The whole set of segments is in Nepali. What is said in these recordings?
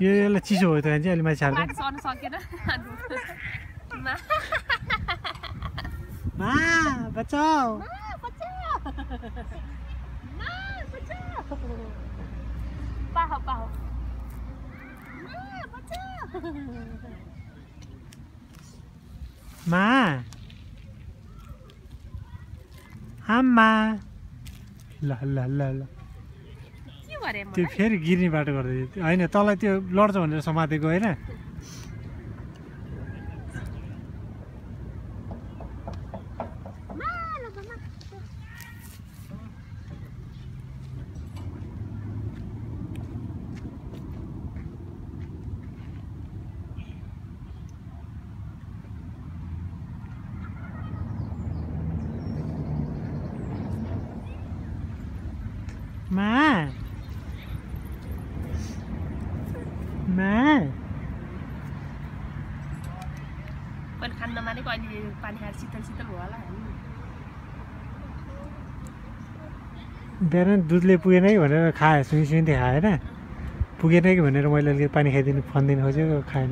यसलाई चिसो भयो त खान्छ अलि माथि छाड्दै मा बचाओ मा आम्मा ल ल ल ल त्यो फेरि गिर्ने बाटो गर्दै होइन तँलाई त्यो लड्छ भनेर समातेको होइन मा पनि खान नमानेको अहिले पानी खाएर शीतल शीतल भयो होला बिहान दुधले पुगेन कि भनेर खाएँ सुई सुई खाएँ होइन पुगेन कि भनेर मैले अलिकति पानी खाइदिनु फन्दिनु खोजेको खाएन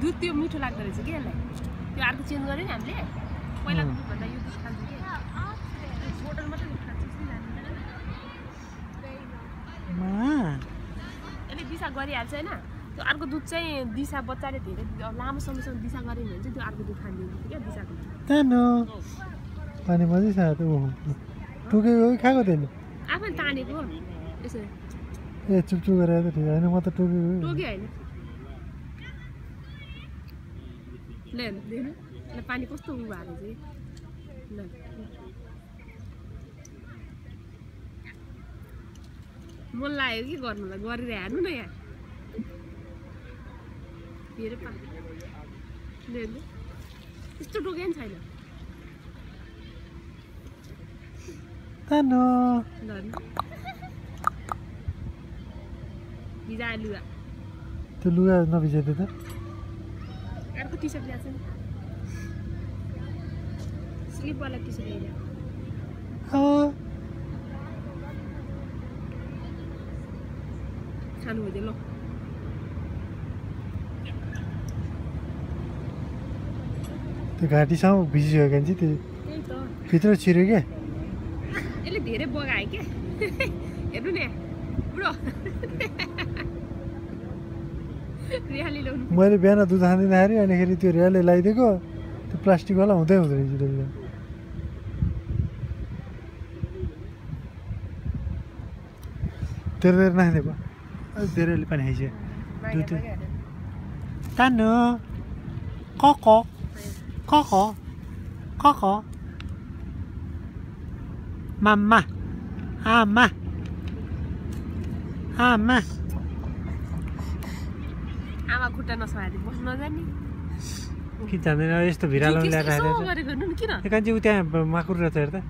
दुध त्यो मिठो लाग्दो रहेछ कि यसलाई त्यो अर्को चेन्ज गर्यो नि हामीले पहिला दुधभन्दा यो दुध खान्छ कि बोतल मात्रै दुध खान्छ यसले दिशा गरिहाल्छ होइन त्यो अर्को दुध चाहिँ दिशा बच्चाले धेरै लामो समयसम्म दिशा गऱ्यो भने चाहिँ त्यो अर्को दुध खानिदिन्छ क्या दिशाको पानी मजै छ टुकेको खाएको थिएन आफैले तानेको यसो ए चुपचुप गरेर त ठिक होइन म त टोकेको टोक्यो होइन ल देख्नु ल पानी कस्तो उ भएको चाहिँ ल मन लाग्यो के गर्नुलाई गरेर हेर्नु न यहाँ हेरे पा हेर्नु यस्तो टोके नि छैन भिजायो लुगा त्यो लुगा नभिजाइदियो त अर्को टी सर्ट ल्याएको छ नि स्लिपवाला टी सर्ट ल्याएर खानु हुँदैन ल त्यो घाँटीसम्म भिजिसक्यो भने चाहिँ त्यो भित्र छिर्यो क्या यसले धेरै बगायो क्या हेर्नु नि बुढो रिहाली ल्याउनु मैले बिहान दुध खाँदिँदाखेरि अनिखेरि त्यो रिहाले लगाइदिएको त्यो प्लास्टिकवाला हुँदै हुँदैन रहेछ तेरो तेरो नाख्दै धेरैले पनि खाइसक्यो दुध तानो कक कक कक मामा आमा आमा आमा खुट्टा नसमाएर बस्नु नजाने कि जान्दैन यस्तो भिरालो ल्याएर यसो गरेको हेर्नु नि किन त्यो कान्छी उ त्यहाँ माकुर रहेछ हेर्दा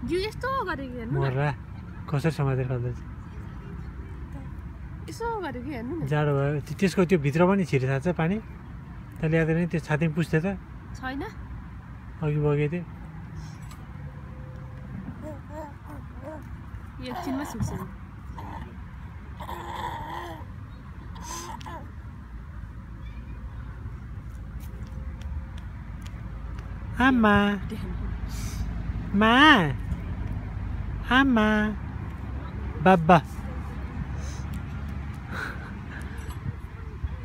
जिउ यस्तो गरेको हेर्नु मर्रा कसरी समातेर खाँदैछ यसो गरेको हेर्नु न जाडो भयो त्यसको त्यो भित्र पनि छिरिरहेको छ पानी त्यहाँ ल्याएर नि त्यो छाती पुस्थ्यो त छैन अघि बगेको थियो एकछिनमा सुक्छ आमा मा आमा बाबा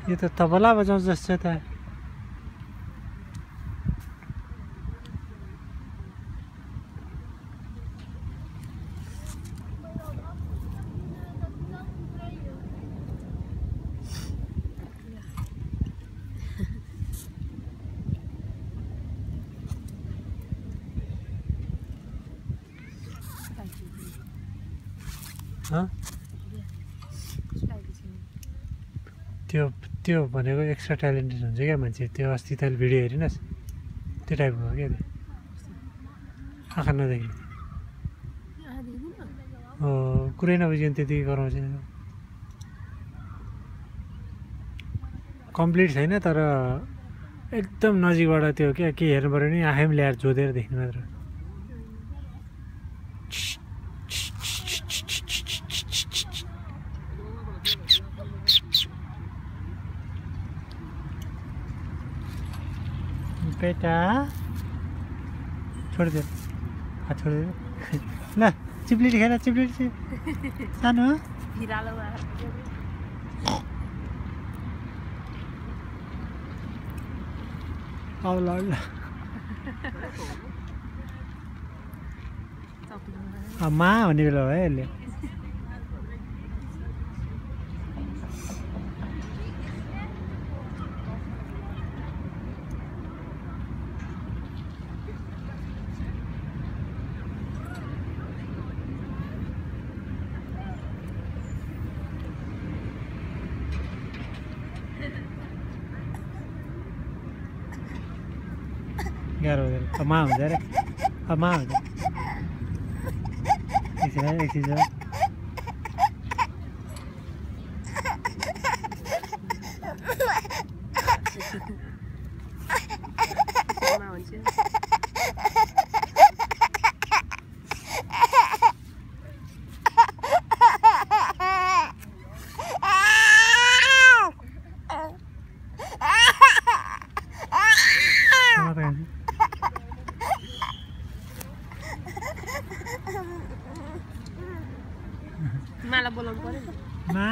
यो त तबला बजाउँछ जस्तो त त्यो त्यो भनेको एक्स्ट्रा ट्यालेन्टेड हुन्छ क्या मान्छे त्यो अस्ति तैँले भिडियो हेरिनस् त्यो टाइपको हो क्या त्यो आँखा नदेखि कुरै नबुझ्यो भने त्यतिकै गराउँछ कम्प्लिट छैन तर एकदम नजिकबाट त्यो क्या के हेर्नु पऱ्यो नि आँखैमा ल्याएर जोदेर देख्ने मात्र बेटा छोड़ दे हाथ छोड़ दे ल चिप्लिट खेल चिप्लिट सानो भिरालोमा अब ल मा भन्ने बेला हो है यसले गाह्रो हुँदैन अब मा हुन्छ अरे अब मा हुन्छ एकछिन माला बोलाउनु पर्यो मा